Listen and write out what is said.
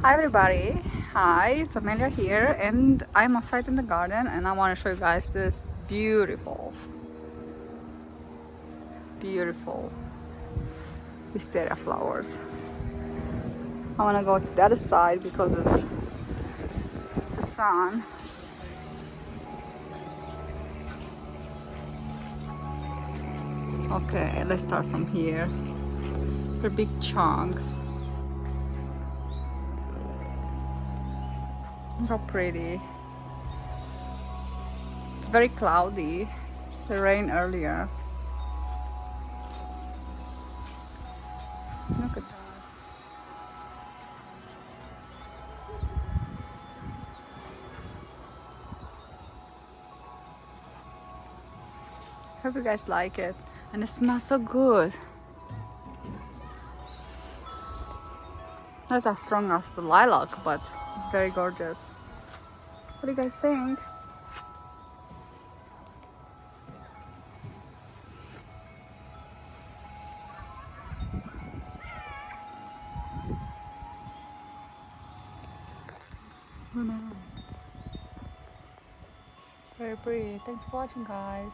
Hi everybody, hi, it's Amelia here and I'm outside in the garden and I want to show you guys this beautiful wisteria flowers. I want to go to the other side because it's the sun. Okay, let's start from here. They're big chunks. Look how pretty. It's very cloudy. It rained earlier. Look at that. Hope you guys like it. And it smells so good. Not as strong as the lilac, but it's very gorgeous. What do you guys think? Oh no. Very pretty. Thanks for watching, guys.